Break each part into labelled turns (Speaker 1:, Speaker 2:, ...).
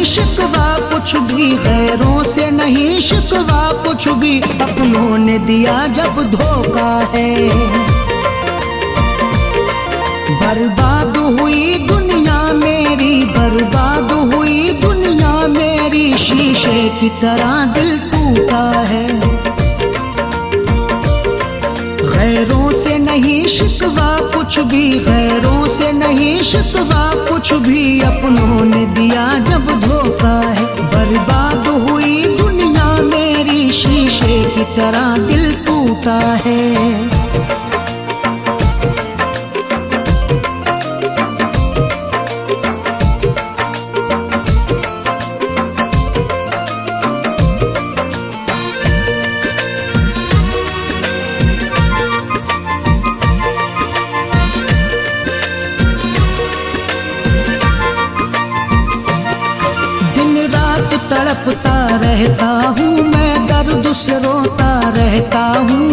Speaker 1: नहीं शिकवा कुछ भी, गैरों से नहीं शिकवा कुछ भी, अपनों ने दिया जब धोखा है। बर्बाद हुई दुनिया मेरी, बर्बाद हुई दुनिया मेरी, शीशे की तरह दिल टूटा है। गैरों से नहीं शिकवा कुछ भी, गैरों से नहीं शिकवा कुछ भी, अपनों ने दिया जब धोखा है। बर्बाद हुई दुनिया मेरी, शीशे की तरह दिल टूटा है। तड़पता रहता हूँ मैं, दर्द से रोता रहता हूँ।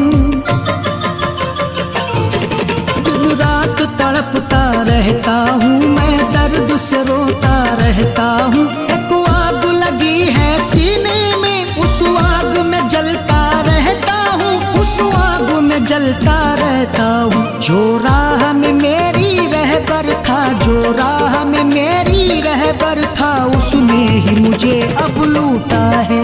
Speaker 1: दिन रात तड़पता रहता हूँ मैं, दर्द से रोता रहता हूँ। एक आग लगी है सीने में, उस आग में जलता रहता हूँ, उस आग में जलता रहता हूँ। जो राह में मेरी रहबर था, जो राह में मेरी रहबर था, उसने ही मुझे अब लूटा है।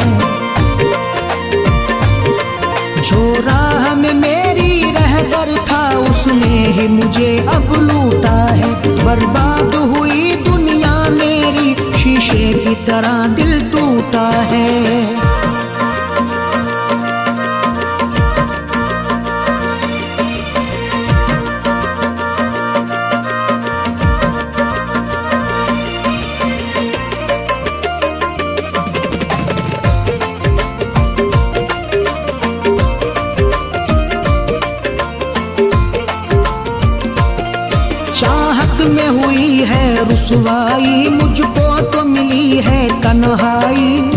Speaker 1: जो राह में मेरी रहबर था, उसने ही मुझे अब लूटा है। बर्बाद हुई दुनिया मेरी, शीशे की तरह दिल टूटा है। चाहत में हुई है रुसवाई, मुझको तो मिली है तन्हाई।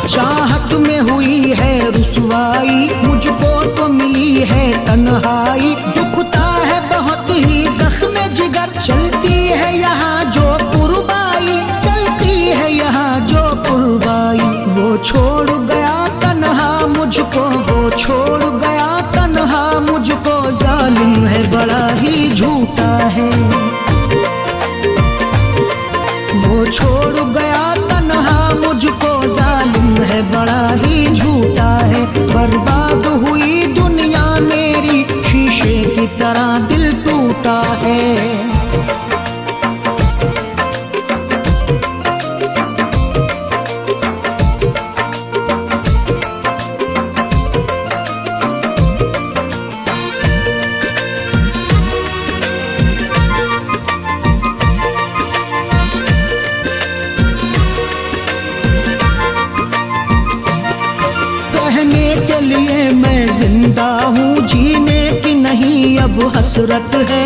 Speaker 1: चाहत में हुई है रुसवाई, मुझको तो मिली है तन्हाई। दुखता है बहुत ही जख्म जिगर, चलती है यहाँ जो कुर्बाई, चलती है यहाँ जो कुर्बाई। वो छोड़ गया तन्हा मुझको, वो छोड़ गया तन्हा मुझको, जालिम है बड़ा ही झूठा है। वो छोड़ गया तन्हा मुझको, जालिम है बड़ा ही झूठा है। बर्बाद हुई दुनिया मेरी, शीशे की तरह दिल टूटा है। कहने के लिए मैं जिंदा हूँ, जीने की नहीं अब हसरत है।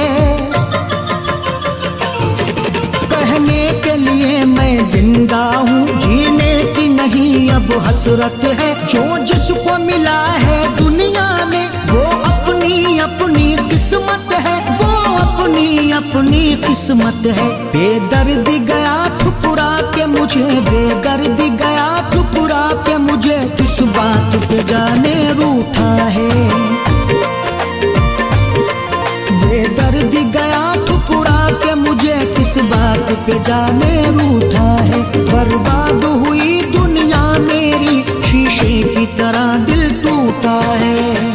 Speaker 1: कहने के लिए मैं जिंदा हूँ, जीने की नहीं अब हसरत है। जो जिसको मिला है दुनिया में, वो अपनी अपनी किस्मत है, वो अपनी अपनी किस्मत है। बेदर्दी गया ठुकरा के मुझे, बेदर्दी गया ठुकरा के मुझे, किस बात पे जाने रूठा है। बेदर्दी गया ठुकरा के मुझे, किस बात पे जाने रूठा है। बर्बाद हुई दुनिया मेरी, शीशे की तरह दिल टूटा है।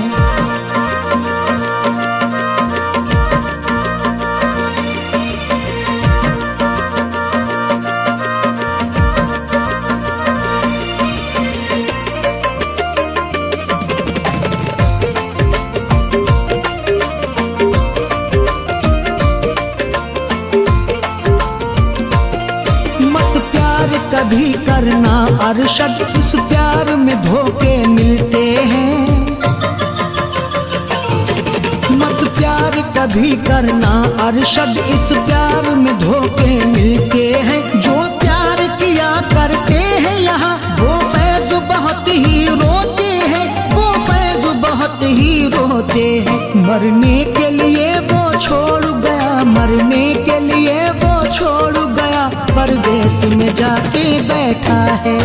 Speaker 1: कभी करना अरशद, इस प्यार में धोखे मिलते हैं। मत प्यार कभी करना अरशद, इस प्यार में धोखे मिलते हैं। जो प्यार किया करते हैं यहाँ, वो फैज़ बहुत ही रोते हैं, वो फैज़ बहुत ही रोते हैं। मरने के लिए वो छोड़ गया, मरने के लिए वो छोड़ गया, परदेश में जाके बैठा है।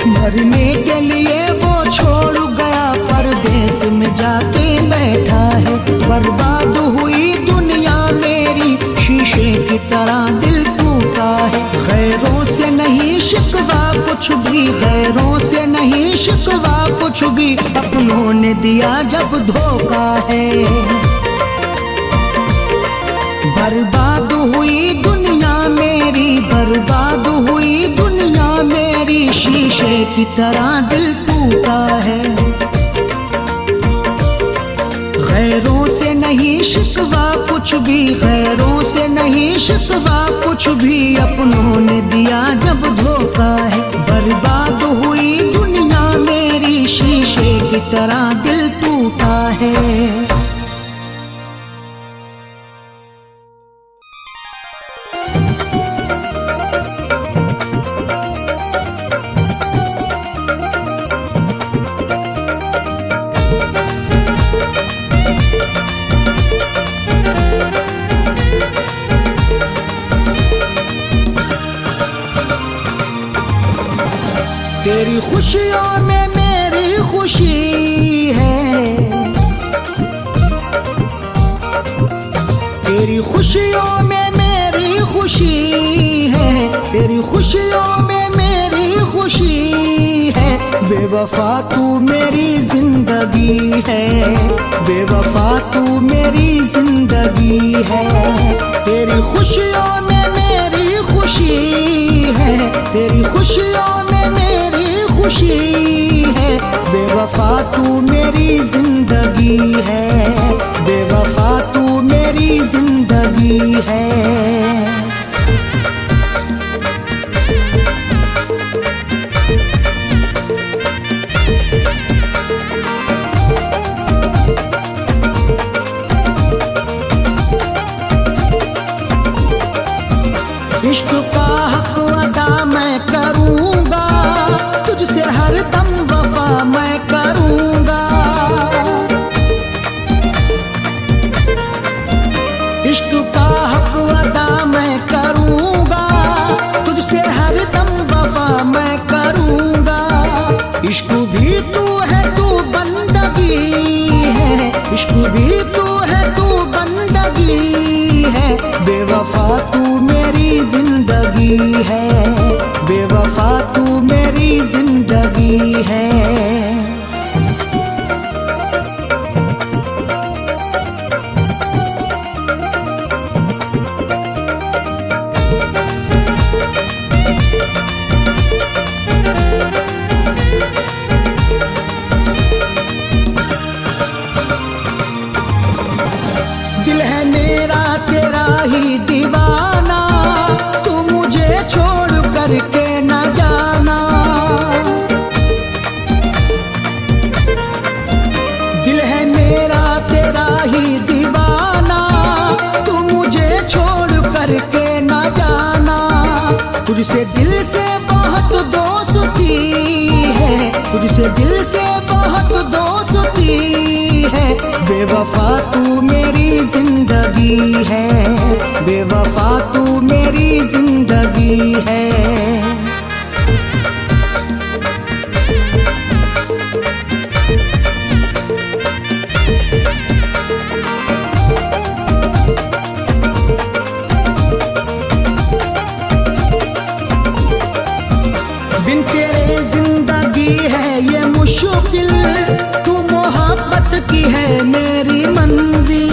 Speaker 1: मरने के लिए वो छोड़ गया, परदेश में जाके बैठा है। बर्बाद हुई दुनिया मेरी, शीशे की तरह दिल टूटा है। गैरों से नहीं शिकवा कुछ भी, गैरों से नहीं शिकवा कुछ भी, अपनों ने दिया जब धोखा है। बर्बाद हुई दुनिया मेरी, बर्बाद हुई दुनिया मेरी, शीशे की तरह दिल टूटा है। गैरों से नहीं शिकवा कुछ भी, गैरों से नहीं शिकवा कुछ भी, अपनों ने दिया जब धोखा है। बर्बाद हुई दुनिया मेरी, शीशे की तरह दिल टूटा है। तेरी खुशियों में मेरी खुशी है, तेरी खुशियों में मेरी खुशी है, तेरी खुशियों में मेरी खुशी है। बेवफा तू मेरी जिंदगी है, बेवफा तू मेरी जिंदगी है। तेरी खुशियों में मेरी खुशी है, तेरी खुशियों में मेरी खुशी है। बेवफा तू मेरी जिंदगी है, बेवफा तू मेरी जिंदगी है। इश्क का हक अदा मैं करूँगा, तुझसे हर दम वफा मैं करूँगा। इश्क का हक अदा मैं करूँगा, तुझसे हर दम वफा मैं करूँगा। इश्क भी तू है तू बंदगी है, इश्क भी तू है तू बंदगी है। बेवफा तू मेरी जिंदगी है, बेवफा तू मेरी जिंदगी है। दिल है मेरा तेरा ही दीवाना, तू मुझे छोड़ करके न जाना। दिल है मेरा तेरा ही दीवाना, तू मुझे छोड़ करके न जाना। तुझसे दिल से बहुत दोस्ती है, तुझसे दिल से बहुत दोस्ती है। बेवफा तू मेरी जिंदगी है, बेवफा तू मेरी जिंदगी है। बिन तेरे जिंदगी है ये मुश्किल, तू मोहब्बत की है मेरी मंजिल।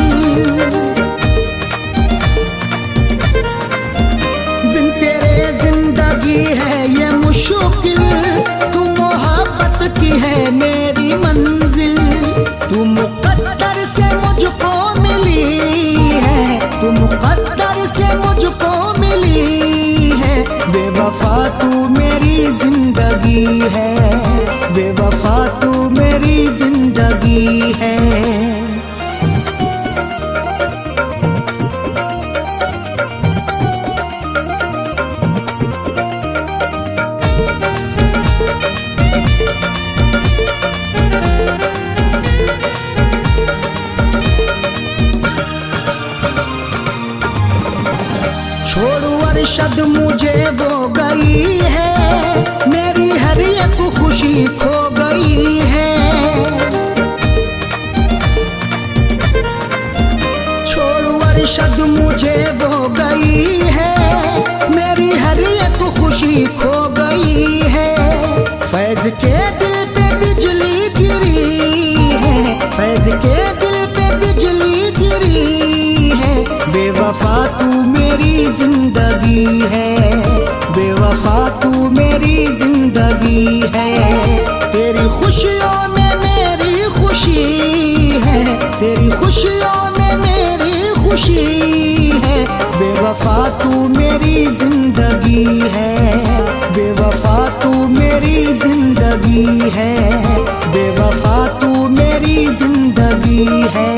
Speaker 1: बिन तेरे जिंदगी है ये मुश्किल, तू मोहब्बत की है मेरी मंजिल। तू मुक़द्दर से मुझको मिली है, तू मुक़द्दर से मुझको मिली है। बेवफा तू मेरी जिंदगी है, बेवफा तू मेरी जिंदगी है। खुशी खो गई है। छोड़ अरशद मुझे वो गई है, मेरी हर एक खुशी खो गई है। फैज के दिल पे बिजली गिरी है, फैज के दिल पे बिजली गिरी है। बेवफा तू मेरी जिंदगी है, बेवफा तू मेरी जिंदगी है। तेरी खुशियों में मेरी खुशी है, तेरी खुशियों में मेरी खुशी है। बेवफा तू मेरी जिंदगी है, बेवफा तू मेरी जिंदगी है, बेवफा तू मेरी जिंदगी है।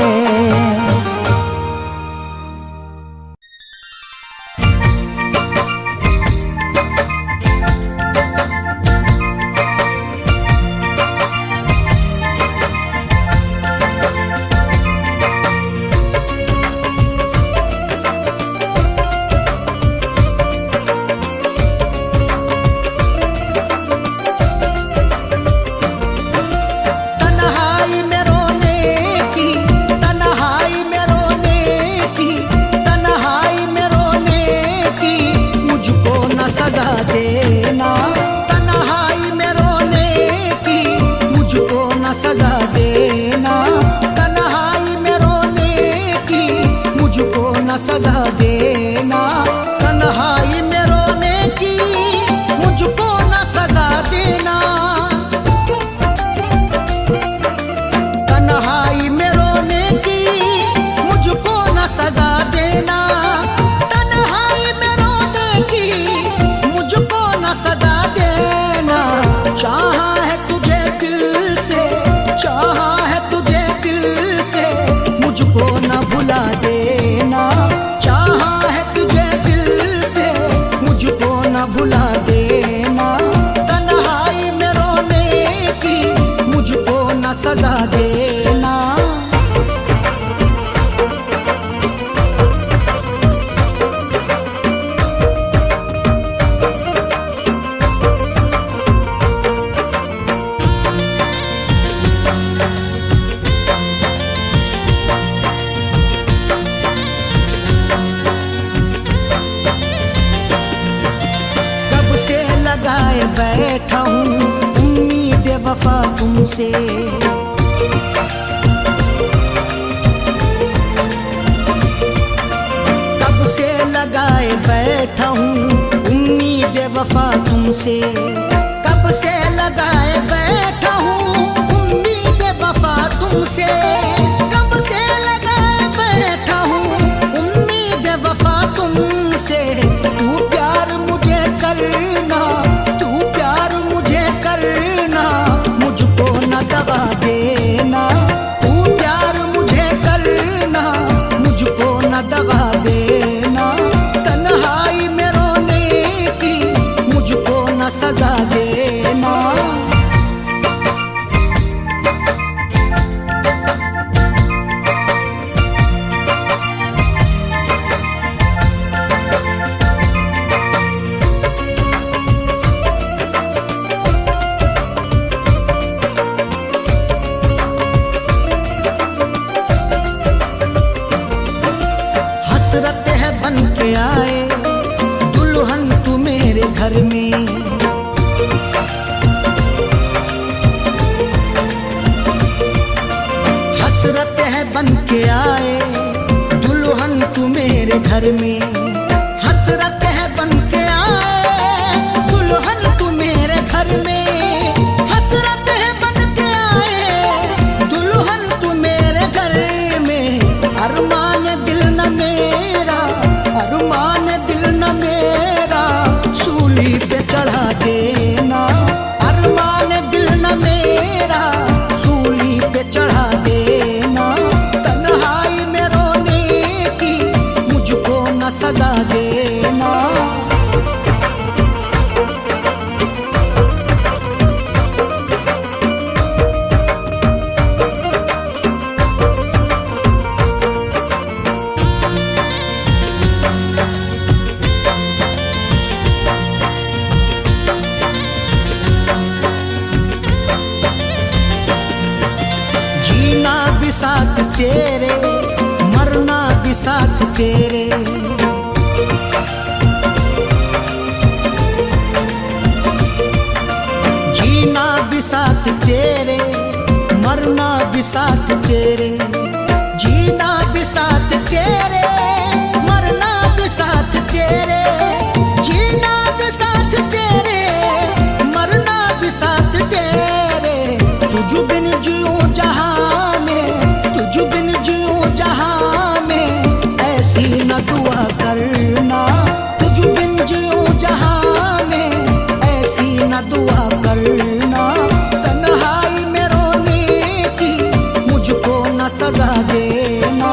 Speaker 1: सजा देना, तन्हाई में रोने की मुझको न सजा देना। तन्हाई में रोने की मुझको न सजा देना, तन्हाई में रोने की मुझको न सजा देना। तन्हाई में रोने की मुझको न सजा देना। चाहा है तुझे दिल से, चाहा है तुझे दिल से, मुझको न भुला देना। चाहा है तुझे दिल से, मुझको न भुला देना। तन्हाई में रोने की मुझको न सजा देना। लगाए बैठा हूँ उम्मीद वफा तुमसे, कब से लगाए बैठा हूँ उम्मीद वफा तुमसे। कब से लगाए बैठा हूँ उम्मीद वफा तुमसे। कब से लगाए बैठा हूँ उम्मीद वफा तुमसे। तू प्यार मुझे करना, तू प्यार मुझे करना, मुझको न दगा देना। तू प्यार मुझे करना, मुझको न दगा देना। तन्हाई में रोने की मुझको न सजा देना। हसरत है बन के आए दुल्हन तू मेरे घर में। हसरत है बन के आए दुल्हन तू मेरे घर में। हसरत है बन के आए दुल्हन तू मेरे घर में। हसरत है बन के आए दुल्हन तू मेरे घर में। अरमान दिल न मेरा, अरमान साथ तेरे, मरना भी साथ तेरे। जीना भी साथ तेरे, मरना भी साथ तेरे। जीना भी साथ तेरे, मरना भी साथ तेरे। जीना भी साथ तेरे, मरना भी साथ तेरे। तुझ बिन जियूं जहां में, तुझ बिन जियूं जहां में, ऐसी न दुआ करना। तुझ बिन जियूं जहां में, ऐसी न दुआ करना। तन्हाई में रोने की मुझको न सजा देना।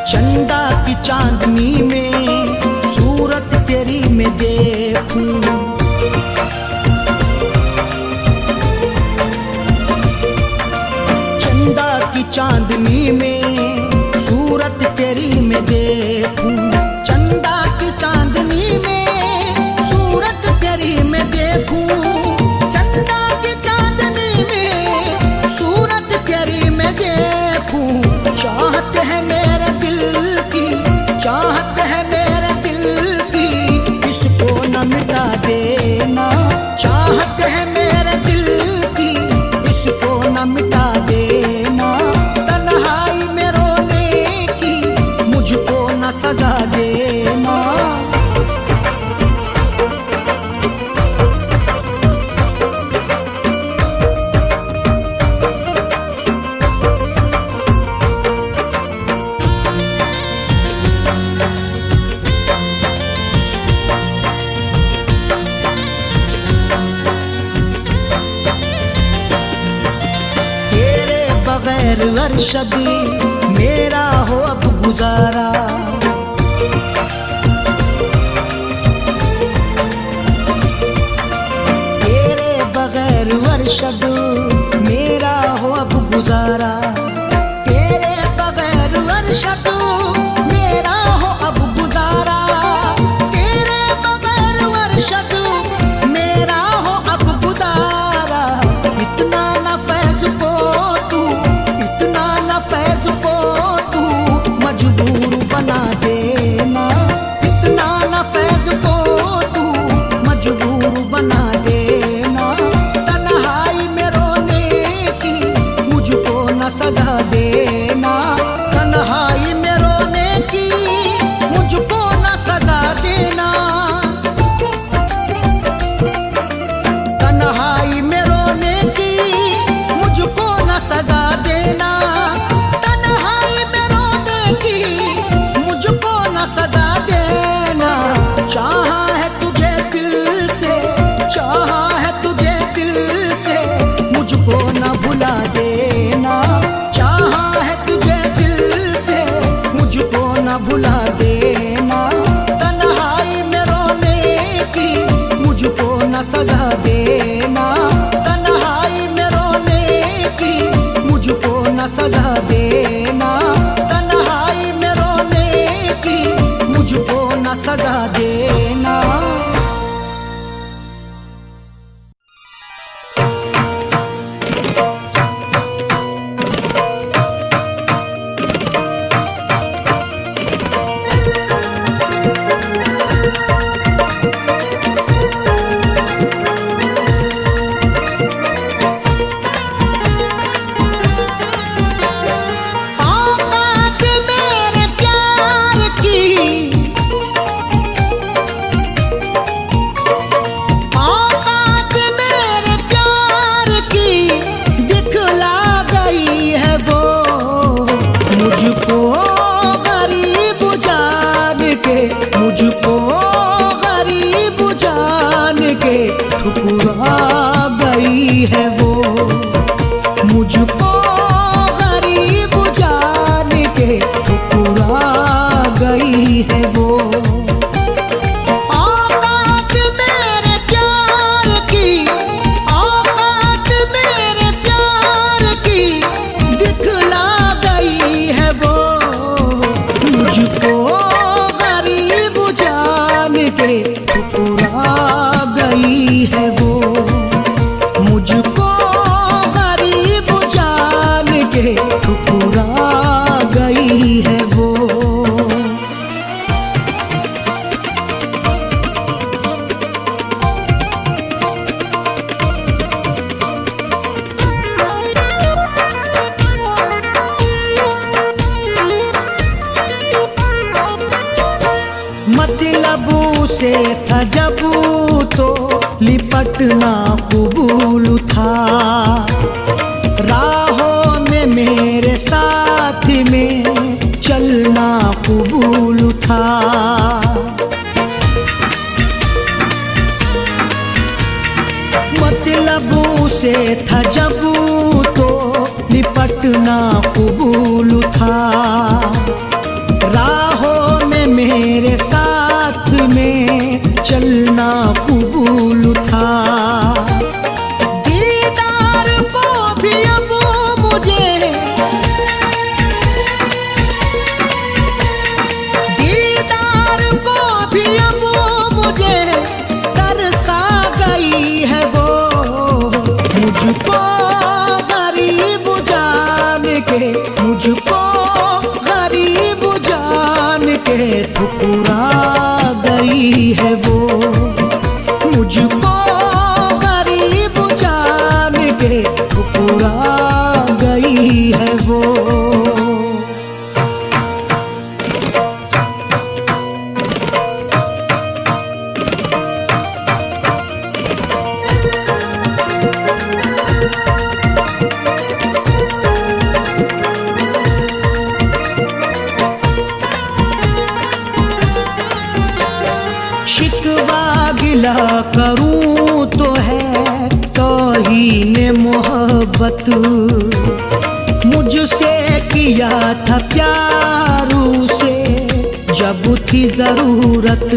Speaker 1: चंदा की चांदनी में सूरत तेरी मैं देखूं। चंदा की चांदनी में सूरत तेरी मैं देखूं। चंदा की चांदनी में सूरत तेरी मैं देखूं। चंदा की चांदनी में सूरत तेरी मैं देखूं। चाहत है मेरे दिल की, चाहत है मेरे दिल की, इसको न मिटा देना। चाहत है मेरे दिल की, इसको न मिटा देना। तन्हाई में रोने की मुझको न सजा देना। बगैर अरशद मेरा हो अब गुजारा। तेरे बगैर अरशद मेरा हो अब गुजारा। तेरे बगैर अरशद मेरा हो अब गुजारा। तेरे बगैर अरशद मेरा हो अब गुजारा। इतना न फैज़ को तू, इतना न फैज़ को तू मजबूर बना देना। इतना न फैज़ को तू मजबूर बना देना। तन्हाई में रोने की मुझको न सजा देना। तन्हाई में रोने की मुझको न सजा देना। तन्हाई में रोने की मुझको न सजा देना। तन्हाई में रोने की मुझको न सजा देना। चाहा है तुझे दिल से, चाहा है तुझे दिल से, मुझको न भुला देना। चाहा है तुझे दिल से, मुझको न भुला देना। तन्हाई में रोने की मुझको न सजा देना। तन्हाई में रोने की मुझको न सजा देना। तन्हाई में रोने की मुझको न सजा देना। औकात मेरे प्यार की, औकात मेरे प्यार की दिखला गई है वो। मुझको गरीब जान के, मुझको गरीब जान के ठुकरा गई है वो। मुझको गरीब जान के ठुकरा गई है वो। औकात में से था जब तो लिपटना कबूल था, राहों में मेरे साथ में चलना कबूल था। मतलब से था जब तो लिपटना कबूल था, राहों में मेरे साथ में चलना कबूल था। दीदार को भी अब मुझे, दीदार को भी अब मुझे तरसा गई है वो, मुझको गरीब जान के, मुझको गरीब जान के ठुकरा गई है वो, मुझको गरीब जान के ठुकरा गई है वो। शिकवा गिला करूं तो है तौहीन मोहब्बत, मुझसे किया था प्यार उसे जब थी जरूरत।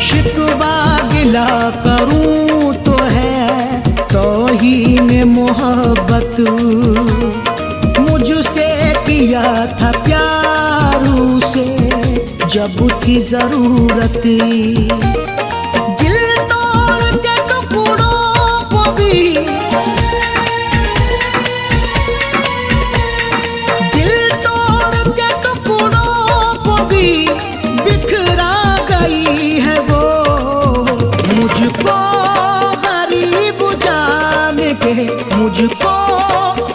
Speaker 1: शिकवा गिला करूं तो है तौहीन मोहब्बत, मुझसे किया था प्यार उसे जब थी जरूरत। दिल तोड़ के टुकड़ों को भी, दिल तोड़ के टुकड़ों को भी बिखरा गई है वो, मुझको गरीब जान के, मुझको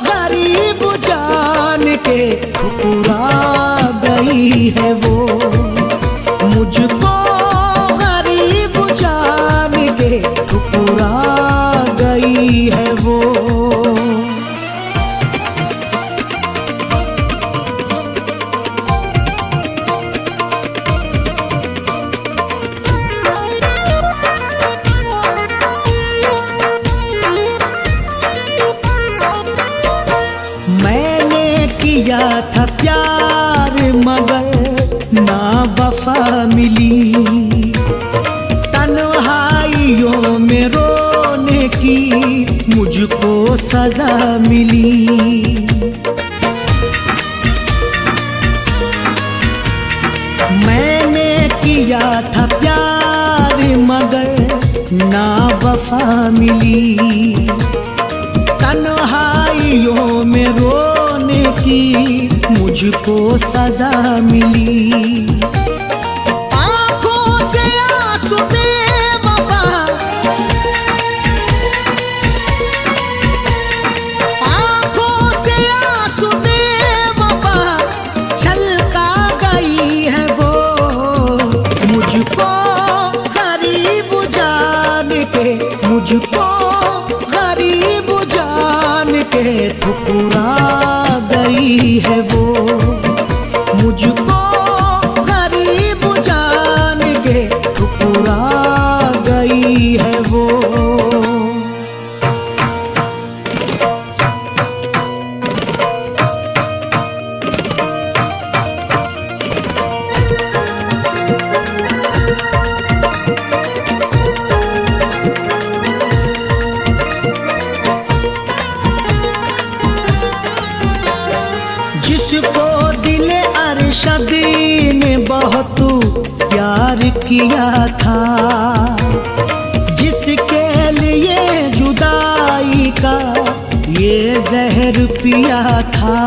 Speaker 1: गरीब जान के ठुकरा गई है वो, मुझको गरीब जान के ठुकरा गई है वो। मैंने किया था प्यार मगर ना वफा मिली, तन्हाइयों में रोने की मुझको सजा मिली। मैंने किया था प्यार मगर ना वफा मिली, तन्हाइयों में रोने की मुझको सजा मिली। आँखों से आंसू बेवफा, आँखों से आंसू बेवफा छलका गई है वो, मुझको गरीब जान के, मुझको गरीब जान के ठुकरा गई है वो, मुझको गरीब जान के ठुकरा गई है वो। जिसको दिल अरशद ने बहुत प्यार किया था, जिसके लिए जुदाई का ये जहर पिया था,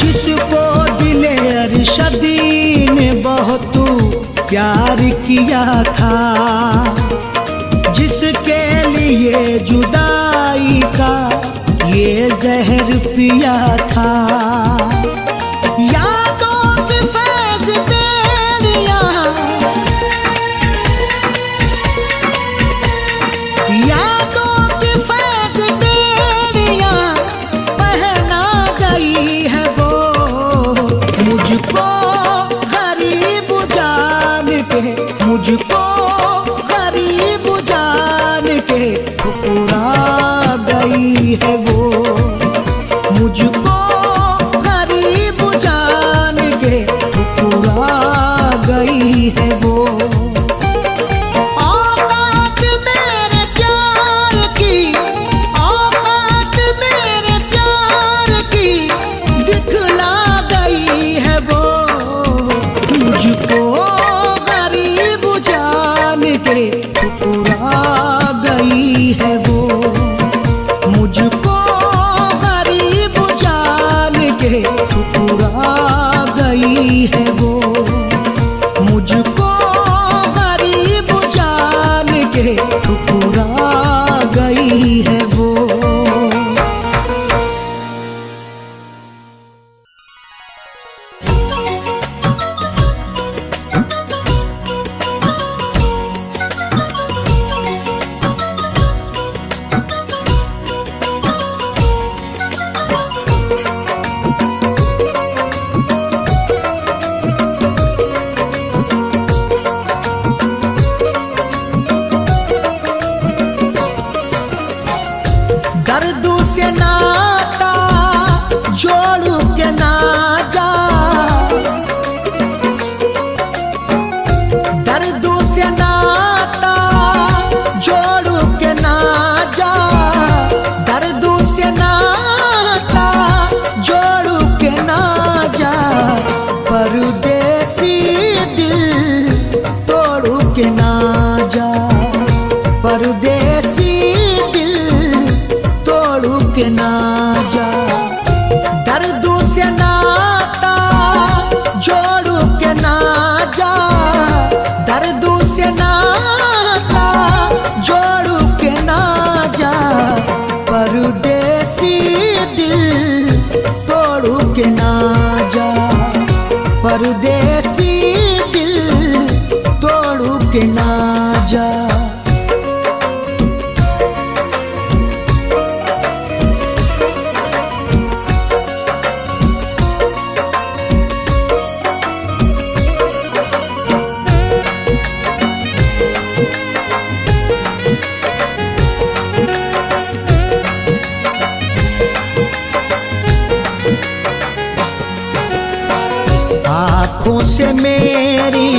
Speaker 1: जिसको दिल अरशद ने बहुत प्यार किया था, जिसके लिए जुदाई का दिया था। यादों की फैज़ बेड़ियां, यादों की फैज़ बेड़ियां पहना गई है वो, मुझको गरीब जान के, मुझको गरीब जान के ठुकरा गई है वो, मुझको गरीब जान के ठुकरा गई है वो। औकात मेरे प्यार की, औकात मेरे प्यार की दिखला गई है वो, मुझको गरीब जान के ठुकरा गई है वो, मुझको गरीब जान के ठुकरा गई है वो, मुझको गरीब जान के ठुकरा गई है वो। दर्दों से नाता जोड़ के ना जा, दर्दों से नाता जोड़ के ना जा, दर्दों से नाता जोड़ के ना जा, परदेसी दिल तोड़ के ना जा, परदेसी के ना जा, दर्दों से नाता जोड़ के ना जा, दर्दों से नाता जोड़ के ना जा, परदेसी दिल तोड़ के ना जा, परदेसी दिल तोड़ के ना जा। आँखों से मेरी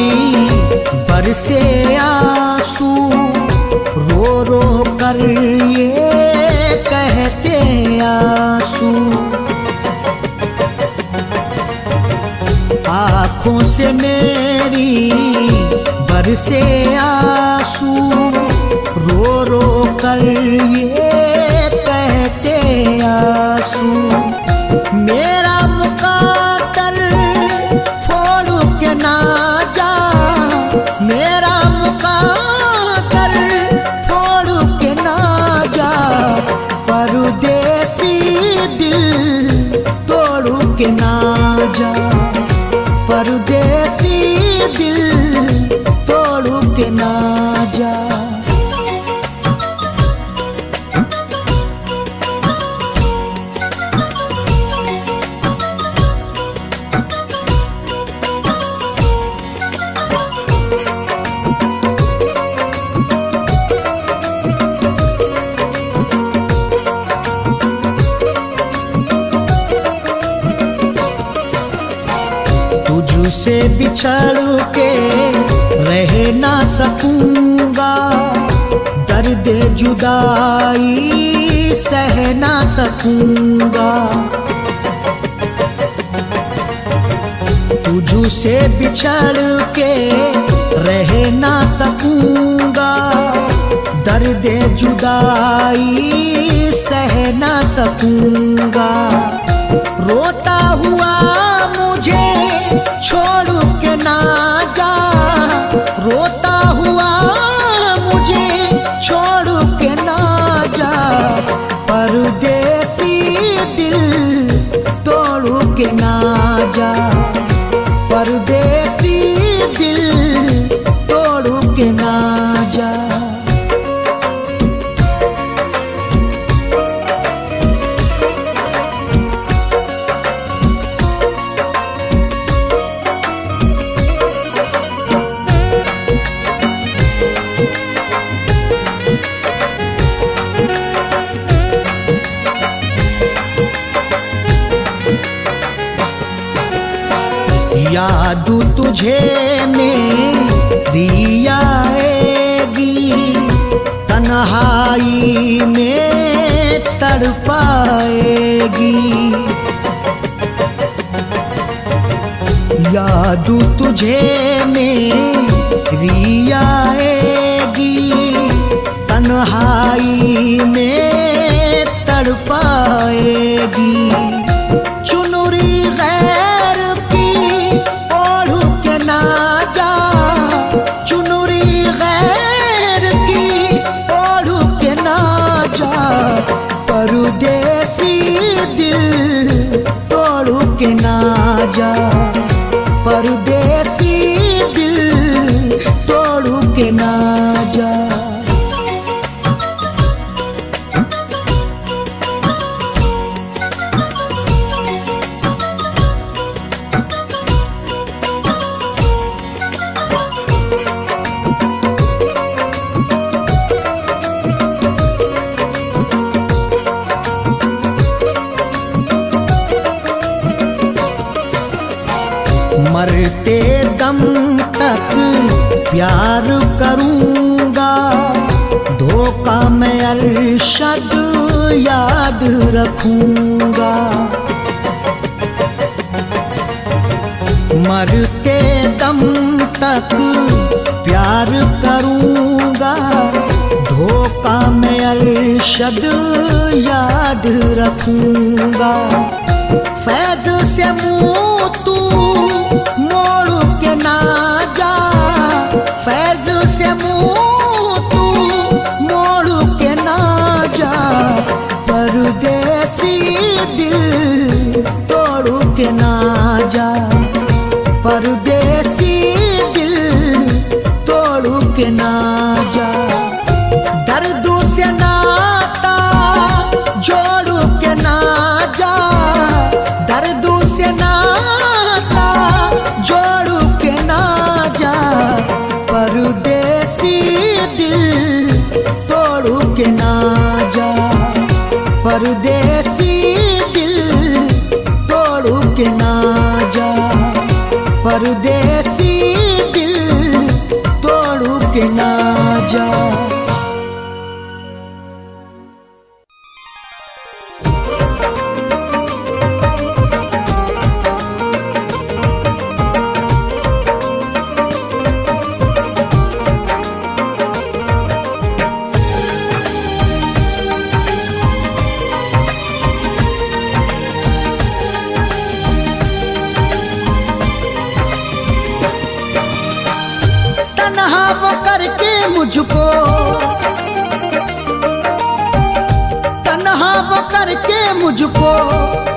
Speaker 1: बरसे आंसू, रो रो कर ये कहते आंसू, आँखों से मेरी बरसे आंसू, रो रो कर ये कहते आंसू, मेरा मुकाद्दर छोड़ के ना जा, मेरा मुकाद्दर छोड़ के ना जा, परदेसी दिल तोड़ के ना जा, परदेसी दिल तोड़ के ना जा। तुझसे बिछड़ के रह ना सकूंगा, दर्द जुदाई सह ना सकूंगा, तुझसे बिछड़ के रह ना सकूंगा, दर्द जुदाई सह ना सकूंगा, रोता हुआ मुझे छोड़ के ना जा, रोता हुआ मुझे छोड़ के ना जा, परदेसी दिल याद तुझे मेरी आएगी, तन्हाई में तड़पाएगी। याद तुझे मेरी आएगी, तन्हाई में तड़पाएगी। चुनरी गैर की ओढ़ के ना जा, चुनरी गैर की ओढ़ के ना जा, परदेसी दिल तोड़ के ना जा, परदेसी दिल तोड़ के ना जा। मरते दम तक प्यार करूंगा, धोखा मैं अरशद याद रखूंगा। मरते दम तक प्यार करूंगा, धोखा मैं अरशद याद रखूंगा। फैज से मुँह तू मोड़ के ना जा, फैज से मुँह तू मोड़ के ना जा, परदेसी दिल तोड़ के ना जा, परदेसी दिल तोड़ के ना जा। दर्द से नाता जोड़ के ना जा, दर्द से नाता जोड़ के ना जा, परदेसी दिल तोड़ के ना जा, परदेसी दिल तोड़ के ना जा, परदेसी दिल तोड़ के ना जा। तन्हा वो करके मुझको, तन्हा वो करके मुझको,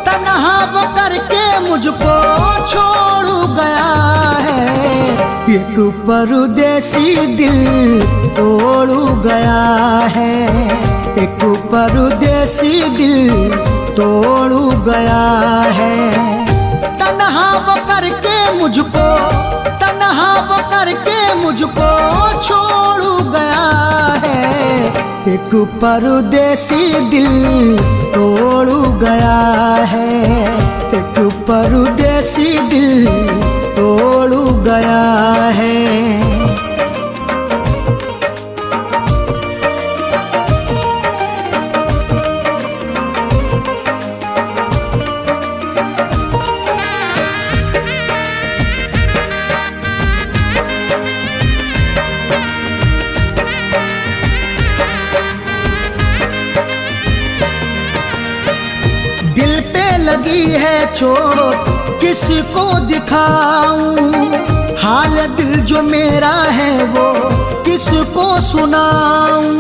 Speaker 1: तन्हा वो करके मुझको छोड़ गया है। एक परदेसी दिल तोड़ गया है, एक परदेसी दिल तोड़ गया है। तन्हा वो करके मुझको, तन्हा वो करके मुझको छोड़ गया है। एक परदेसी दिल तोड़ गया है, एक परदेसी दिल तोड़ गया है। लगी है चोट किसको दिखाऊं, हाल दिल जो मेरा है वो किसको सुनाऊं।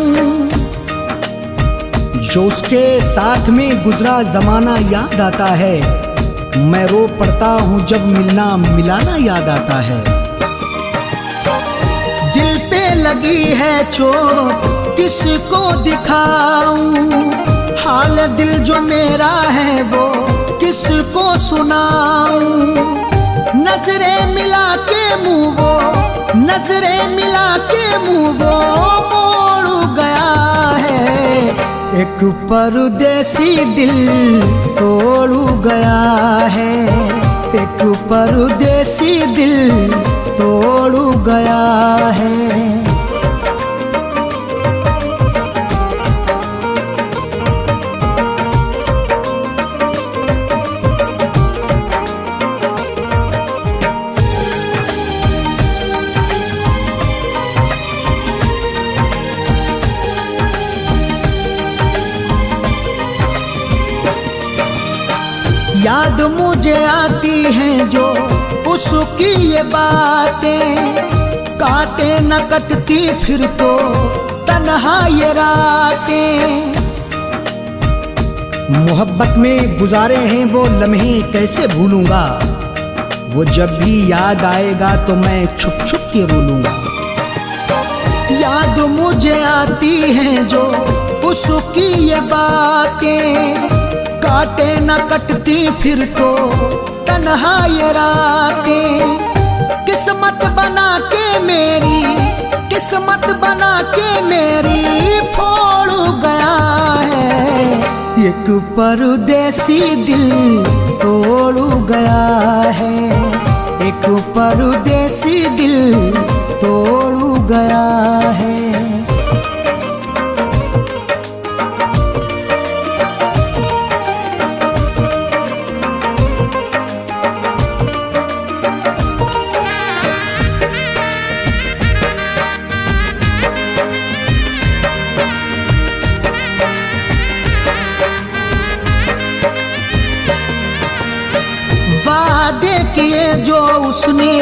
Speaker 1: जो उसके साथ में गुजरा जमाना याद आता है, मैं रो पड़ता हूँ जब मिलना मिलाना याद आता है। दिल पे लगी है चोट किसको दिखाऊं, हाल दिल जो मेरा है वो किसको सुनाऊं। नजरें मिला के मुँह वो, नजरें मिला के मुँह वो मोड़ गया है। एक परदेसी दिल तोड़ गया है, एक परदेसी दिल तोड़ गया है। याद मुझे आती हैं जो उसकी ये बातें, काटे न कटती फिर तो तन्हा ये रातें। मोहब्बत में गुजारे हैं वो लम्हे कैसे भूलूंगा, वो जब भी याद आएगा तो मैं छुप छुप के रोलूंगा। याद मुझे आती हैं जो उसकी ये बातें, काटे न कटती फिर तो तन्हा ये रातें। किस्मत बना के मेरी, किस्मत बना के मेरी फोड़ गया है। एक परदेसी दिल तोड़ गया है, एक परदेसी दिल तोड़ गया है। वादे किए जो उसने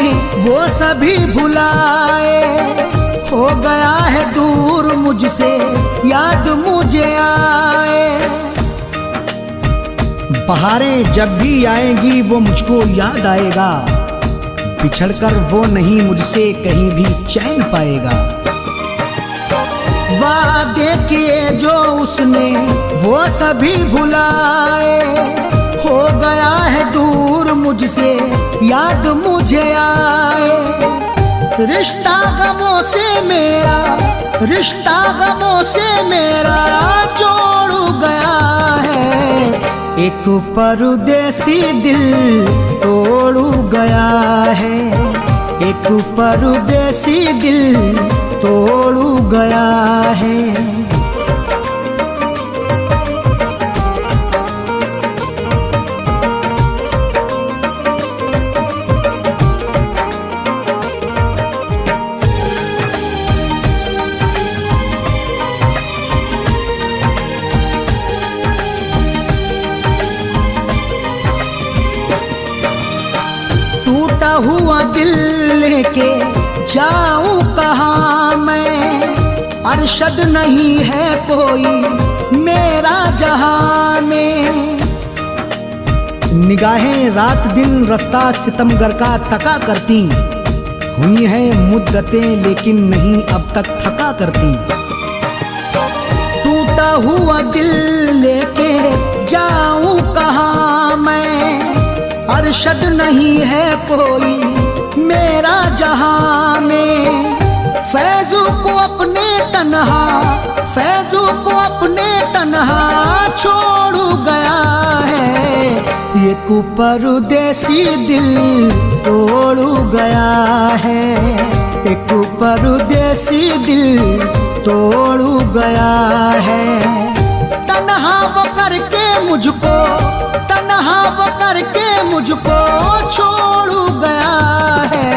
Speaker 1: वो सभी भुलाए, हो गया है दूर मुझसे याद मुझे आए। बहारें जब भी आएंगी वो मुझको याद आएगा, बिछड़कर वो नहीं मुझसे कहीं भी चैन पाएगा। वादे किए जो उसने वो सभी भुलाए, हो गया है दूर मुझसे याद मुझे आए। रिश्ता गमों से मेरा, रिश्ता गमों से मेरा जोड़ गया है। एक परदेसी दिल तोड़ गया है, एक परदेसी दिल तोड़ गया है। टूटा हुआ दिल लेके जाऊं कहाँ मैं, अरशद नहीं है कोई मेरा जहां में। निगाहें रात दिन रास्ता सितमगर का तका करती, हुई हैं मुद्दतें लेकिन नहीं अब तक थका करती। टूटा हुआ दिल लेके जाऊं कहाँ मैं, अरशद नहीं है कोई मेरा जहां में। फैजू को अपने तन्हा, फैजू को अपने तन्हा छोड़ गया है। एक परदेसी दिल तोड़ गया है, एक परदेसी दिल तोड़ गया है। तन्हा वो करके मुझको, तन्हा वो करके मुझको छोड़ गया है।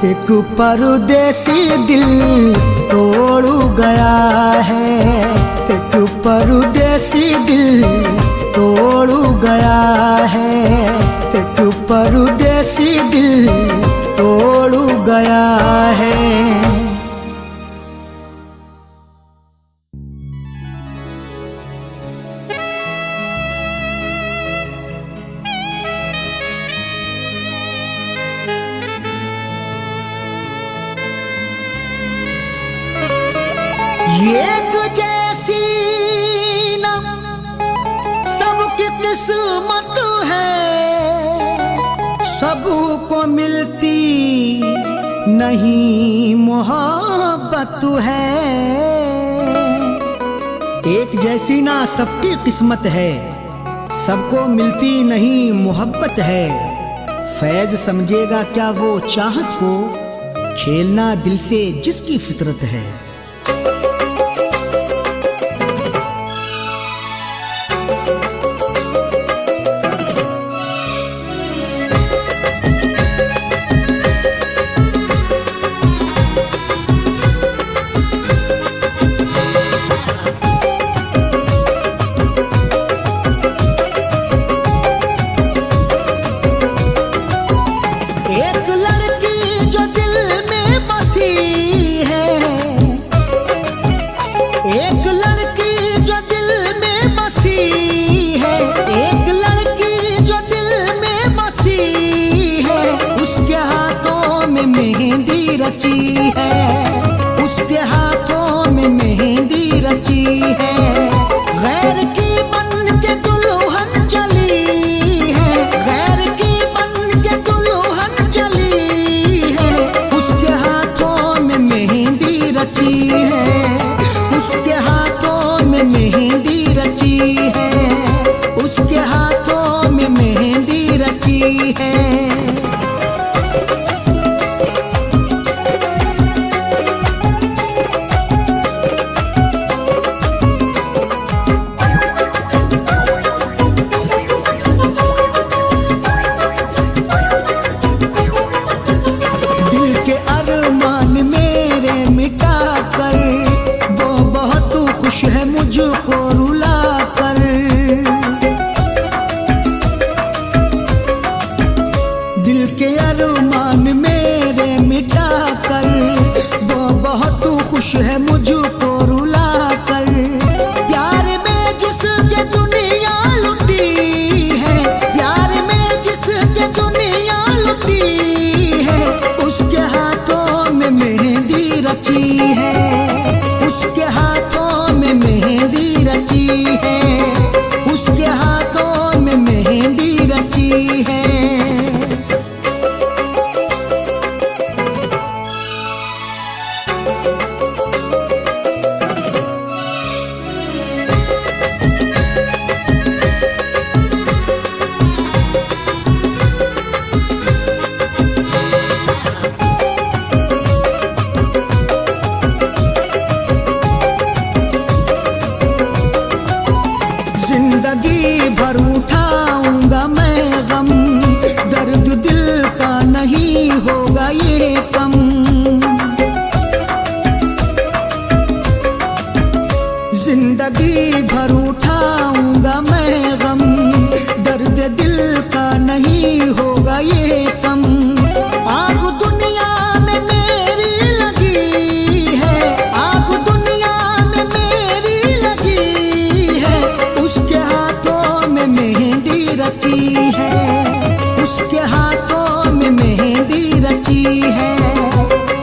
Speaker 1: एक परदेसी दिल तोड़ गया है, एक परदेसी दिल तोड़ गया है, एक परदेसी दिल तोड़ गया है। एक जैसी न सबकी किस्मत है, सबको मिलती नहीं मोहब्बत है। एक जैसी ना सबकी किस्मत है, सबको मिलती नहीं मोहब्बत है। फैज समझेगा क्या वो चाहत को, खेलना दिल से जिसकी फितरत है। एक लड़की जो दिल में बसी है, एक लड़की जो दिल में बसी है, एक लड़की जो दिल में बसी है, उसके हाथों में मेहंदी रची है, उसके हाथों में मेहंदी रची है। गैर की बन के दुल्हन चली है, गैर की बन के दुल्हन चली है, उसके हाथों में मेहंदी रची है, उसके हाथों में मेहंदी रची है, उसके हाथों में मेहंदी रची है। खुश है मुझको रुला कर, दिल के अरमान मेरे मिटा कर, वो बहुत खुश है मुझको रुला कर। प्यार में जिसके दुनिया लुटी है, प्यार में जिसके दुनिया लुटी है, उसके हाथों में मेहंदी रची है, उसके हाथों में मेहंदी रची है, उसके हाथों में मेहंदी रची है। जिंदगी भर उठाऊंगा मैं गम, दर्द दिल का नहीं होगा ये कम। जिंदगी भर उठाऊंगा मैं गम, दर्द दिल का नहीं होगा ये कम। आग दुनिया में मेरी लगी है, आग दुनिया में मेरी लगी है, उसके हाथों में मेहंदी रची है, उसके हाथों में मेहंदी रची है,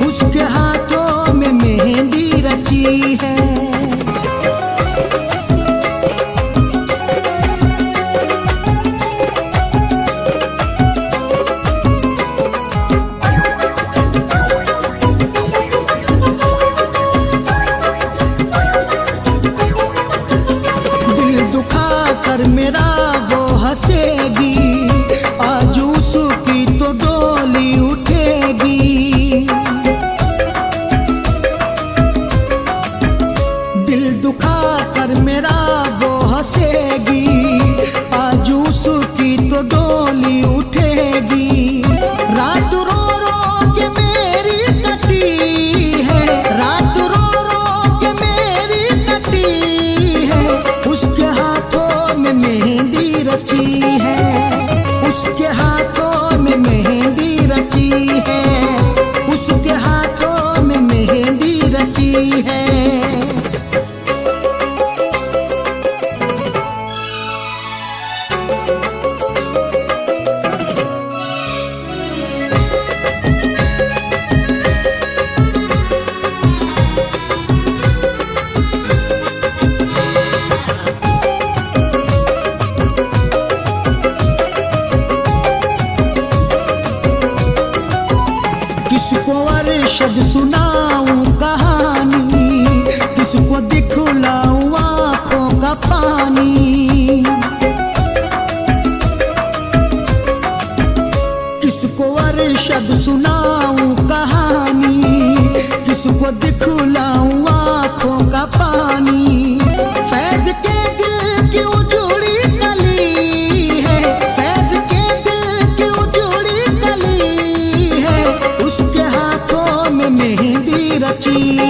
Speaker 1: उसके हाथों में मेहंदी रची है। मेरा वो हंसेगी, आज उसकी तो डोली उठेगी। दिल दुखा कर मेरा वो हंसेगी, आज उसकी तो डोली उठेगी। रात रो रो के मेरी कटी है, रात रो रो के मेरी कटी है, उसके हाथों में मेहंदी रची है, उसके हाथों में मेहंदी रची है, उसके हाथों में मेहंदी रची है। किसको अरशद सुनाऊं कहानी, किसको दिखलाऊं आँखों का पानी।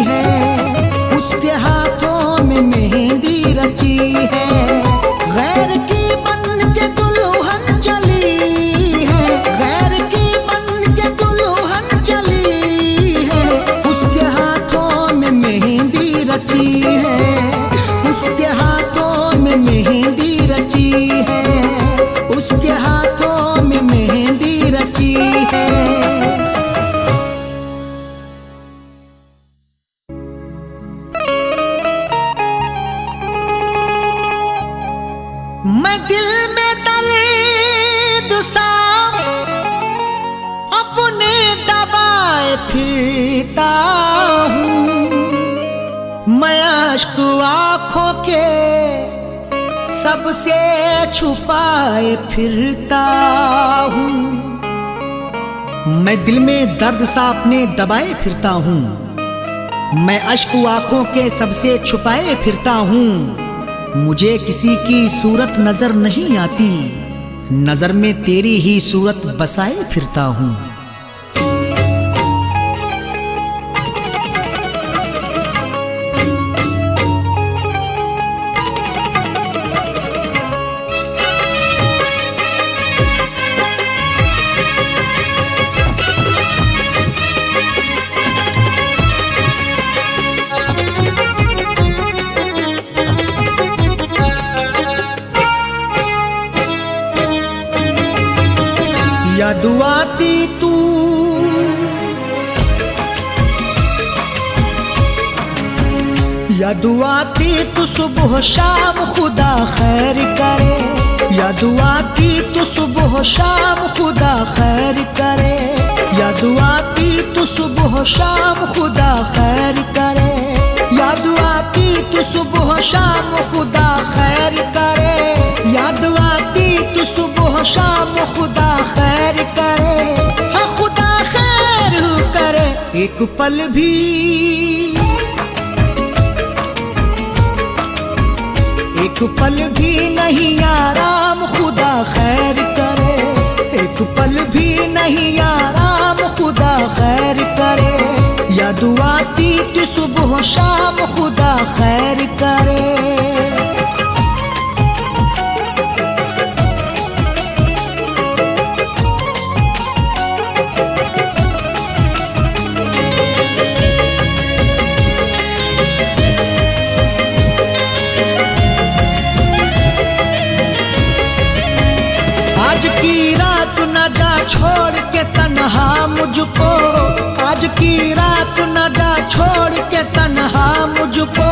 Speaker 1: है, उसके हाथों में मेहंदी रची है। गैर की बन के दुल्हन चली है, गैर की बन के दुल्हन चली है, उसके हाथों में मेहंदी रची है, उसके हाथों में मेहंदी रची है, उसके हाथों में मेहंदी रची है। मैं दिल में दर्द सा अपने दबाए फिरता हूँ, मैं अश्क आँखों के सबसे छुपाए फिरता हूँ। मैं दिल में दर्द सा अपने दबाए फिरता हूँ, मैं अश्क आँखों के सबसे छुपाए फिरता हूँ। मुझे किसी की सूरत नजर नहीं आती, नजर में तेरी ही सूरत बसाए फिरता हूँ। याद आती तू, याद आती तू सुबह शाम खुदा खैर करे, याद आती तू सुबह शाम खुदा खैर करे, याद आती तू सुबह शाम खुदा खैर करे, याद आती तू सुबह शाम खुदा खैर करे, याद आती तू सुबह शाम खुदा खैर करे, हाँ खुदा खैर करे। एक पल भी, एक पल भी नहीं आराम खुदा खैर करे, एक पल भी नहीं आराम खुदा खैर करे, याद आती तू सुबह शाम खुदा खैर करे। आज की रात न जा छोड़ के तन्हा मुझको, आज की रात न जा छोड़ के तन्हा मुझको,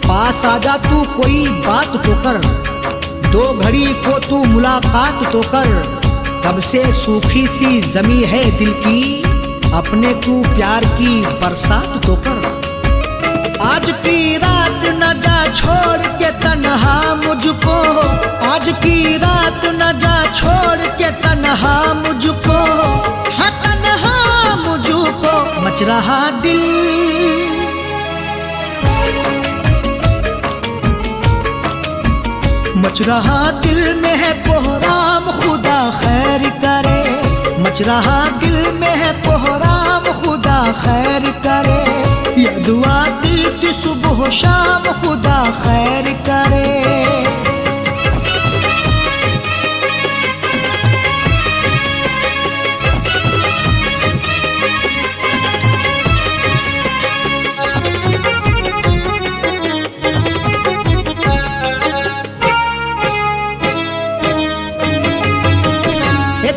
Speaker 1: पास आजा तू कोई बात तो कर, दो घड़ी को तू मुलाकात तो कर, कब से सूखी सी जमी है दिल की, अपने तू प्यार की बरसात तो कर। आज की रात न जा छोड़ के तन्हा मुझको, आज की रात न जा छोड़ के तन्हा मुझको, हाँ तन्हा मुझको। मच रहा दिल, मच रहा दिल में है कोहराम खुदा खैर करे, मच रहा दिल में है कोहराम खुदा खैर करे, याद आती तू सुबह शाम खुदा खैर करे।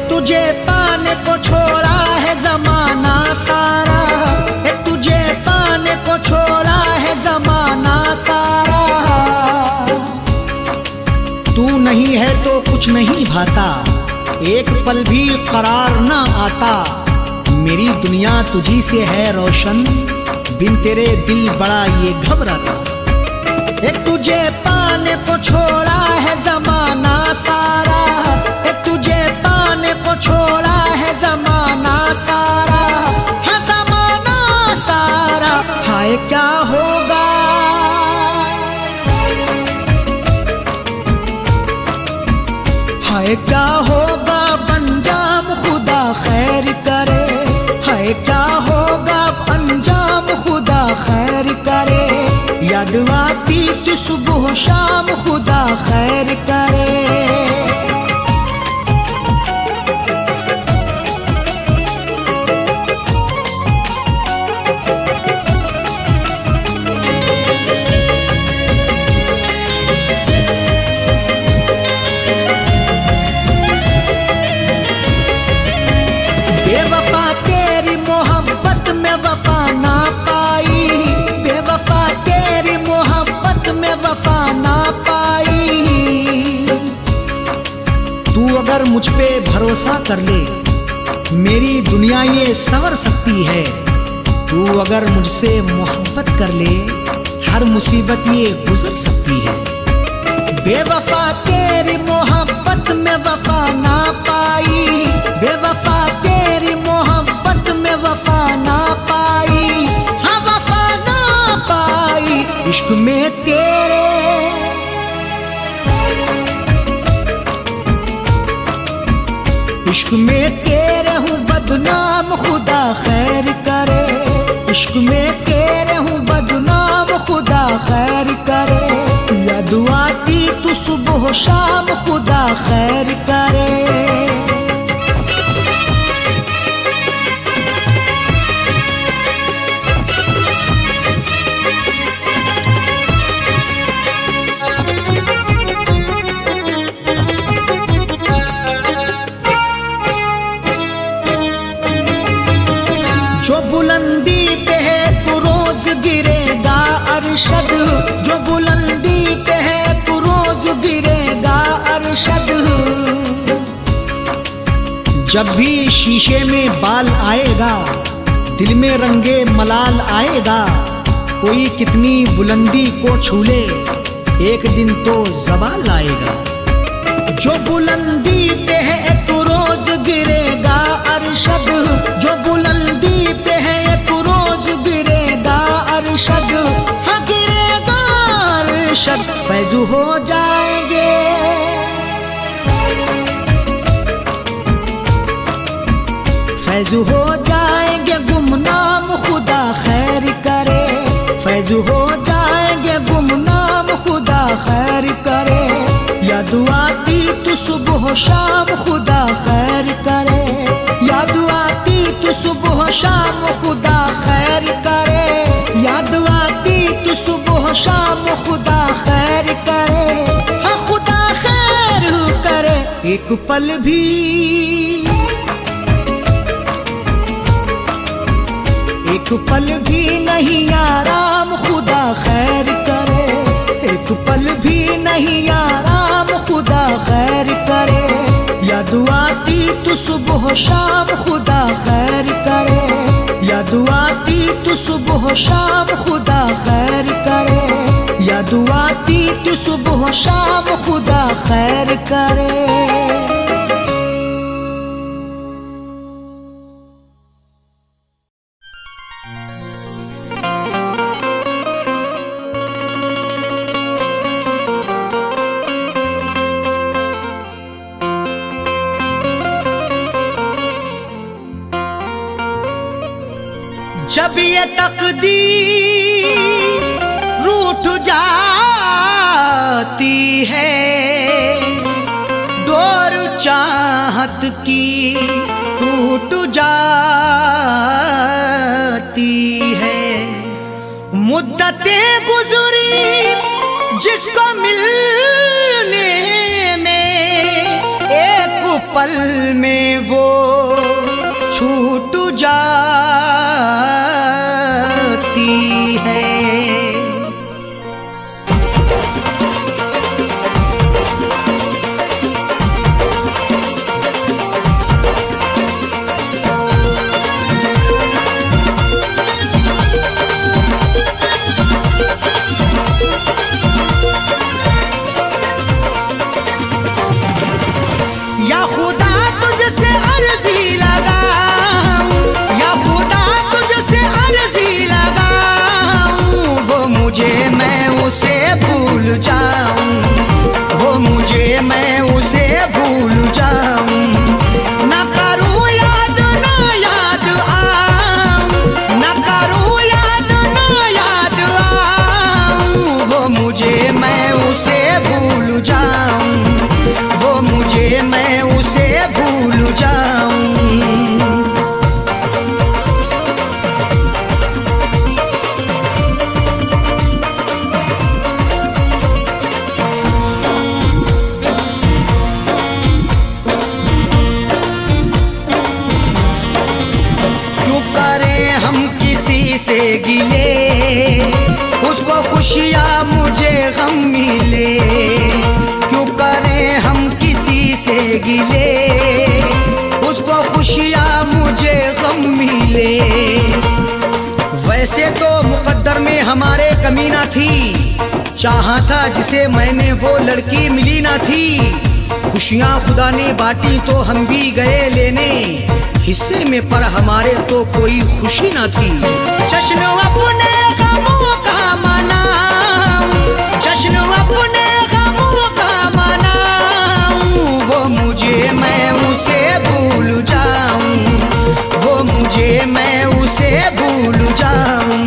Speaker 1: तुझे पाने को छोड़ा है जमाना सारा, तुझे पाने को छोड़ा है जमाना सारा, तू नहीं है तो कुछ नहीं भाता, एक पल भी करार ना आता, मेरी दुनिया तुझी से है रोशन, बिन तेरे दिल बड़ा ये घबराता। तुझे पाने को छोड़ा है जमाना सारा, तुझे पाने को छोड़ा है जमाना सारा, हाँ जमाना सारा। हाय क्या होगा, हाय क्या होगा बंजाम खुदा खैर करे, हाय क्या होगा खुदा खैर करे, याद आती तो सुबह शाम खुदा खैर करे। बेवफा तेरी मोहब्बत में वफा ना पाई, बेवफा तेरी मोहब्बत में वफा ना पाई। तू अगर मुझ पे भरोसा कर ले, मेरी दुनिया ये संवर सकती है। तू अगर मुझसे मोहब्बत कर ले, हर मुसीबत ये गुजर सकती है। बेवफा तेरी मोहब्बत में वफा ना पाई, बेवफा तेरी मोहब्बत में वफा ना पाई, हाँ वफा ना पाई। इश्क में तेरे इश्क में तेरे हूँ बदनाम खुदा खैर करे, इश्क में तेरे हूँ बदनाम खुदा खैर करे। याद आती तू सुबह शाम खुदा खैर करे। जो बुलंदी पे है तू रोज गिरेगा अरशद, जो बुलंदी पे है तू रोज गिरेगा अरशद। जब भी शीशे में बाल आएगा, दिल में रंगे मलाल आएगा। कोई कितनी बुलंदी को छू ले, एक दिन तो ज़वाल आएगा। जो बुलंदी पे है तू रोज गिरेगा अरशद, जो बुलंदी पे है तू रोज गिरेगा अरशद, हाँ गिरेगा अरशद। फैज़ हो जाएंगे, फैज़ हो जाएंगे गुमनाम खुदा खैर करे, फैज़ हो जाएंगे गुमनाम खुदा खैर करे। याद आती तू सुबह शाम खुदा खैर करे, याद आती तू सुबह शाम खुदा खैर करे, याद आती तू सुबह शाम खुदा खैर करे, हाँ खुदा खैर करे। एक पल भी एक पल भी नहीं आराम खुदा खैर करे, एक पल भी नहीं आराम खुदा खैर करे। याद आती तू सुबह शाम खुदा खैर करे, याद आती तू सुबह शाम खुदा खैर करे, याद आती तू सुबह शाम खुदा खैर करे। जब ये तकदीर रूठ जाती है, डोर चाहत की टूट जाती है। मुद्दतें गुजरी जिसको मिलने में, एक पल में वो छूट जाती है। या खुदा तुझसे अर्जी लगाऊं, या खुदा तुझसे अर्जी लगाऊं, वो मुझे मैं उसे भूल जाऊं, वो मुझे मैं उसे भूल जाऊं। ना करूं याद ना याद आऊं, ना करूं याद खुशियाँ मुझे गम मिले, क्यों करें हम किसी से गिले, उसको खुशियाँ मुझे गम मिले। वैसे तो मुकद्दर में हमारे कमी ना थी, चाहा था जिसे मैंने वो लड़की मिली ना थी। खुशियाँ खुदा ने बांटी तो हम भी गए लेने, हिस्से में पर हमारे तो कोई खुशी ना थी। जश्न अपने गमों का मनाऊं, जश्न अपने गमों का मनाऊं, वो मुझे मैं उसे भूल जाऊं, वो मुझे मैं उसे भूल जाऊं।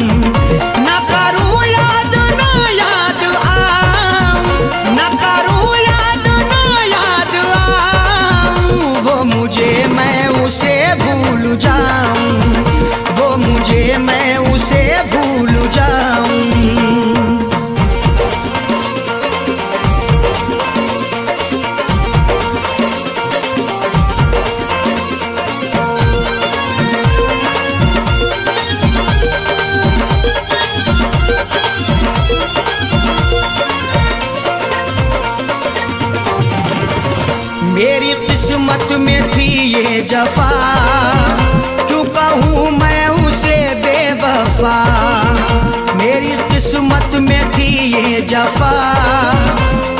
Speaker 1: न करूं याद न याद आऊं, न करूं याद न याद आऊं, वो मुझे मैं उसे भूल जाऊं, वो मुझे मैं उसे भूल जाऊं। मेरी किस्मत में थी ये जफा, क्यों कहूँ मैं उसे बेवफा। मेरी किस्मत में थी ये जफा,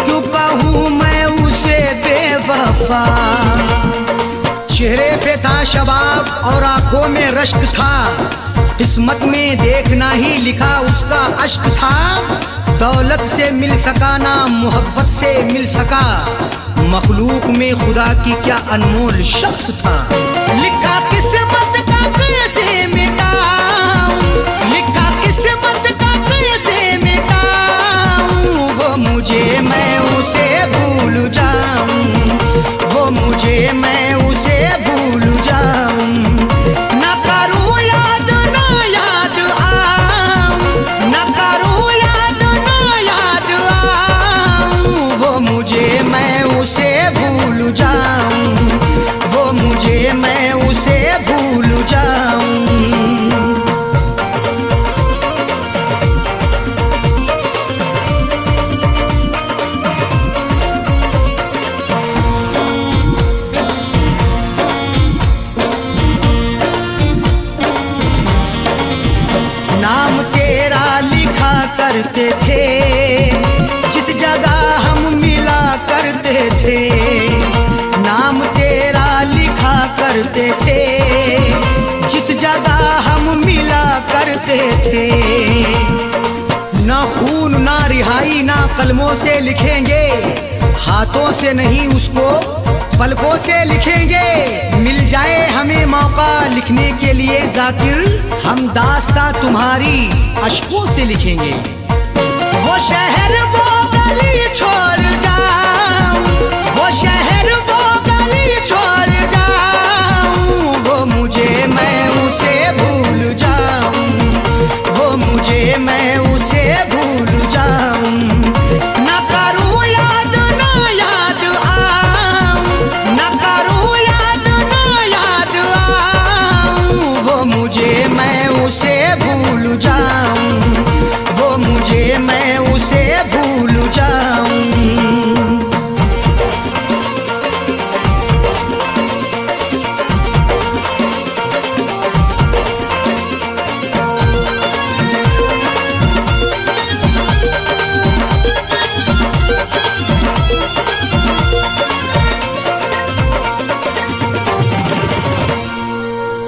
Speaker 1: क्यों कहूँ मैं उसे बेवफा। चेहरे पे था शबाब और आंखों में रश्क था, किस्मत में देखना ही लिखा उसका अश्क था। दौलत से मिल सका ना मोहब्बत से मिल सका, मखलूक में खुदा की क्या अनमोल शख्स था। लिखा किस्मत का कैसे मिटाऊं, लिखा किस्मत का कैसे मिटाऊं, वो मुझे मैं उसे भूल जाऊं, वो मुझे मैं उसे भूल जाऊं। न करूं याद न याद आऊं, न करूं याद न याद आऊं, वो मुझे मैं उसे भूल जाऊं, वो मुझे मैं उसे भूल जाऊं। नाम तेरा लिखा करते थे, जिस जगह हम मिला करते थे। नाम तेरा लिखा करते थे, जिस जगह हम मिला करते थे। ना खून ना रिहाई ना कलमों से लिखेंगे, हाथों से नहीं उसको पलकों से लिखेंगे। मिल जाए हमें मौका लिखने के लिए जाकिर, हम दास्तां तुम्हारी अश्कों से लिखेंगे। वो शहर वो गली छोड़ जाऊं, वो शहर वो गली छोड़ जाऊं, वो मुझे मैं उसे भूल जाऊं, वो मुझे मैं उसे भूल जाऊं। न करूं याद न याद आऊं, न करूं याद न याद आऊं, वो मुझे मैं उसे भूल जाऊं, वो मुझे मैं उसे भूल जाऊं।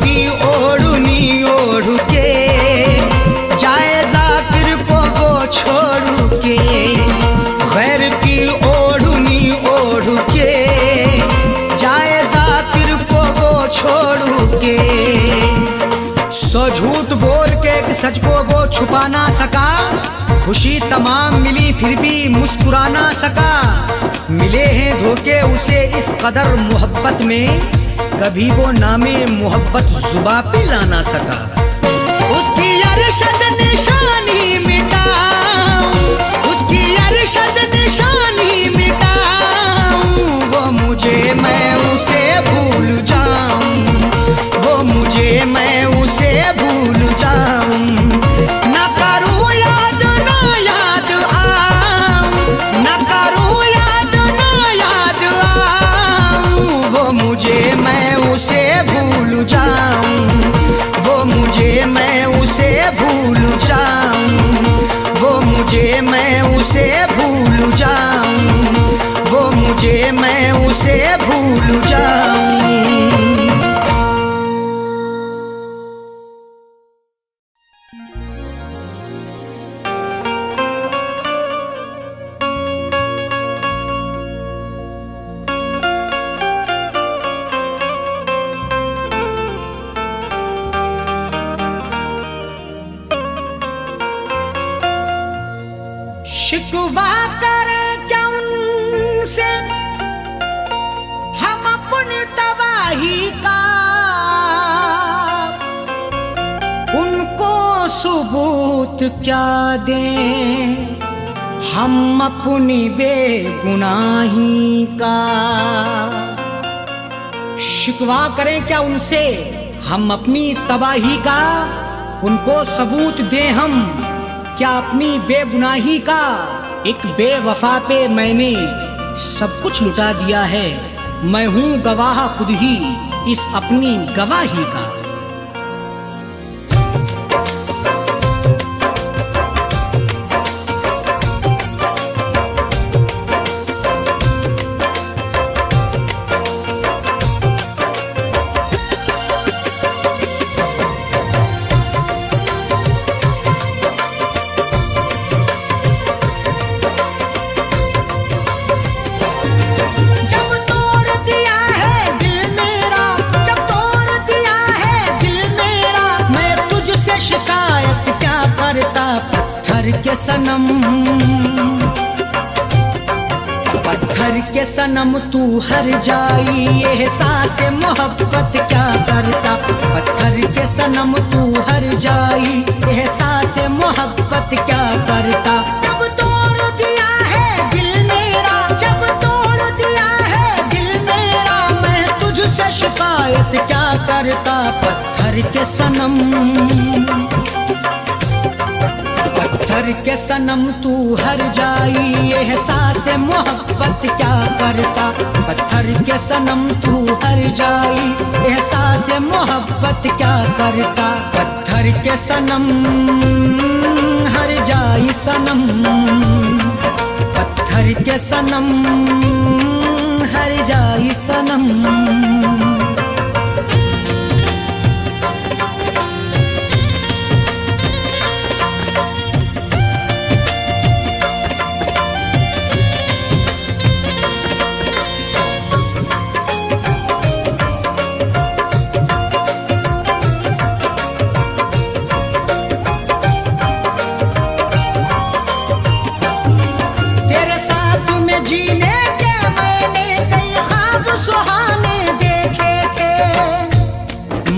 Speaker 1: की ओढ़नी ओढ़ के जाए जाकिर को वो छोड़ के, गैर की ओढ़नी ओढ़ के जाए जाकिर को वो छोड़ के। सो झूठ बोल के एक सच को वो छुपा ना सका, खुशी तमाम मिली फिर भी मुस्कुरा ना सका। मिले हैं धोखे उसे इस कदर मोहब्बत में, कभी वो नामे मोहब्बत जुबां पे ला ना सका। उसकी अरशद निशानी मिटाऊं, उसकी अरशद निशानी मिटाऊं, वो मुझे मैं उसे भूल जाऊं, वो मुझे मैं उसे भूल जाऊं। न करूं याद न याद मुझे मैं उसे भूल जाऊं, वो मुझे मैं उसे भूल जाऊं। शिकवा करें क्या उनसे हम अपनी तबाही का, उनको सबूत क्या दें हम अपनी बेगुनाही का। शिकवा करें क्या उनसे हम अपनी तबाही का, उनको सबूत दें हम क्या अपनी बेगुनाही का। एक बेवफा पे मैंने सब कुछ लुटा दिया है, मैं हूँ गवाह खुद ही इस अपनी गवाही का। के सनम, पत्थर के सनम तू हर जाई, एहसास मोहब्बत क्या करता। पत्थर के सनम तू हर जाई, एहसास मोहब्बत क्या करता। जब तोड़ दिया है दिल मेरा, जब तोड़ दिया है दिल मेरा, मैं तुझसे शिकायत क्या करता। पत्थर के सनम, पत्थर के सनम तू हर जाई, एहसास मोहब्बत क्या करता। पत्थर के सनम तू हर जाई, एहसास मोहब्बत क्या करता। पत्थर के सनम हर जाई सनम, पत्थर के सनम हर जाई सनम।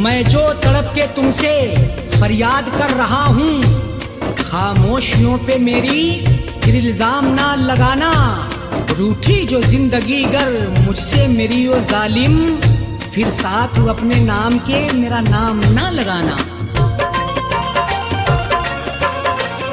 Speaker 1: मैं जो तड़प के तुमसे फरियाद कर रहा हूँ, खामोशियों पे मेरी फिर इल्जाम ना लगाना। रूठी जो जिंदगी गर मुझसे मेरी ओ जालिम, फिर साथ अपने नाम के मेरा नाम ना लगाना।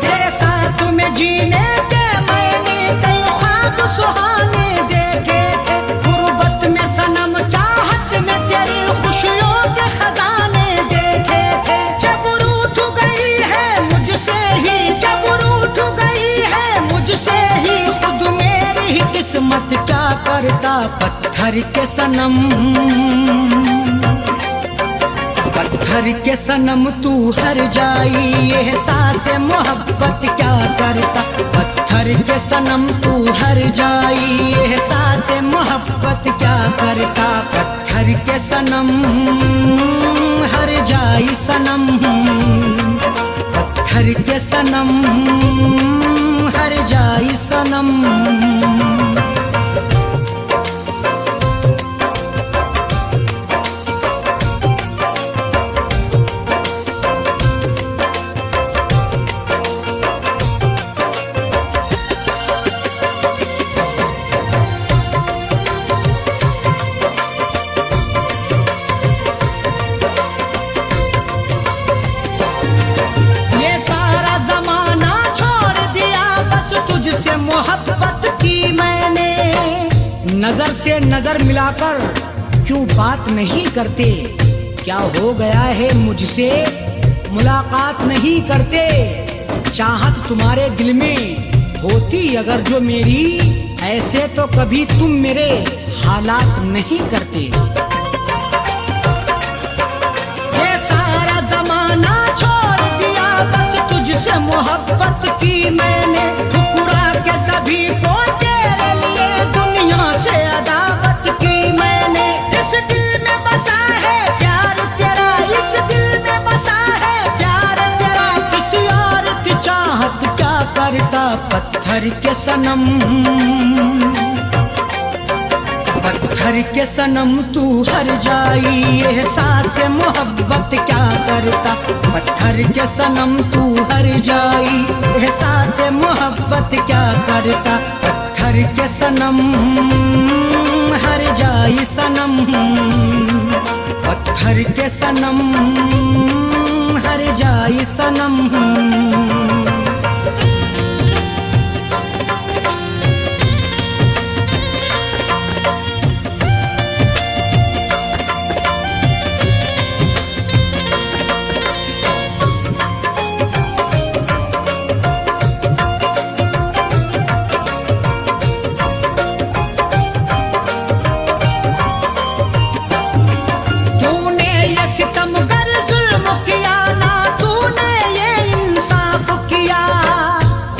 Speaker 1: तेरे साथ में जीने के मैंने कई ख्वाब सुहाने देखे थे, गुर्बत में सनम चाहत में तेरी खुशियों के खजाने देखे थे। जब रूठ गई है मुझसे ही, जब रूठ गई है मुझसे ही, खुद मेरी ही किस्मत क्या करता। पत्थर के सनम, पत्थर के सनम तू हर जाई, एहसास मोहब्बत क्या करता। पत्थर के सनम तू हर जाई, एहसास मोहब्बत क्या करता। पत्थर के सनम हर जाई सनम, पत्थर के सनम हर जाई सनम। मोहब्बत की मैंने, नजर से नजर मिलाकर क्यों बात नहीं करते। क्या हो गया है मुझसे मुलाकात नहीं करते। चाहत तुम्हारे दिल में होती अगर जो मेरी, ऐसे तो कभी तुम मेरे हालात नहीं करते। ये सारा जमाना छोड़ दिया बस तुझसे मोहब्बत की मैंने, ठुकरा के सभी को तेरे लिए दुनिया से अदावत की मैंने। इस दिल में बसा है प्यार तेरा, इस दिल में बसा है प्यार तेरा, किसी और की चाहत क्या करता पत्थर के सनम। पत्थर के सनम तू हर जाई, एहसास मोहब्बत क्या करता। पत्थर के सनम तू हर जाई, एहसास मोहब्बत क्या करता। पत्थर के सनम हर जाई सनम, पत्थर के सनम हर जाई सनम।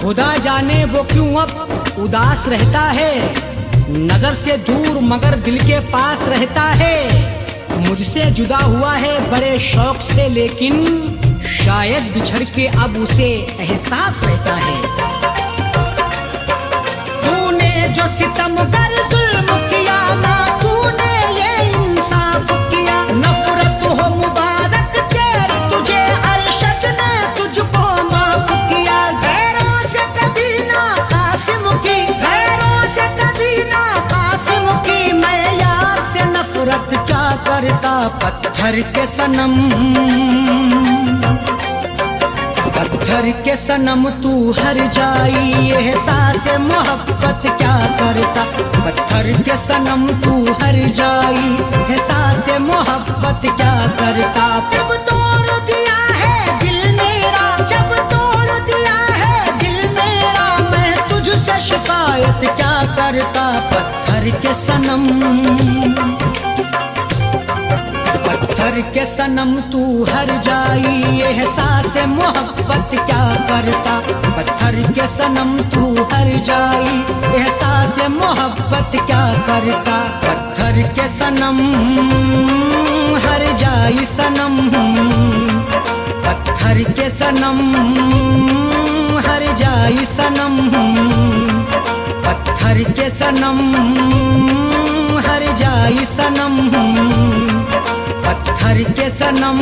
Speaker 1: खुदा जाने वो क्यों अब उदास रहता है, नजर से दूर मगर दिल के पास रहता है। मुझसे जुदा हुआ है बड़े शौक से, लेकिन शायद बिछड़ के अब उसे एहसास रहता है। तूने जो सितमगर जुल्म किया ना, तूने ये इंसाफ किया। नफरत हो मुबारक तेरी तुझे, अरशद ने तुझको माफ किया। क्या करता पत्थर के सनम। पत्थर के सनम तू हर जाई, एहसास मोहब्बत क्या करता। पत्थर के सनम तू हर जाई, एहसास मोहब्बत क्या करता। जब तोड़ दिया है दिल मेरा, जब तोड़ दिया है दिल मेरा, मैं तुझसे शिकायत क्या करता पत्थर के सनम। पत्थर के सनम तू हर जाई, एहसास मोहब्बत क्या करता। पत्थर के सनम तू हर जाई, एहसास मोहब्बत क्या करता। पत्थर के सनम हर जाई सनम, पत्थर के सनम हर जाई सनम, पत्थर के सनम हर जाई सनम, पत्थर के सनम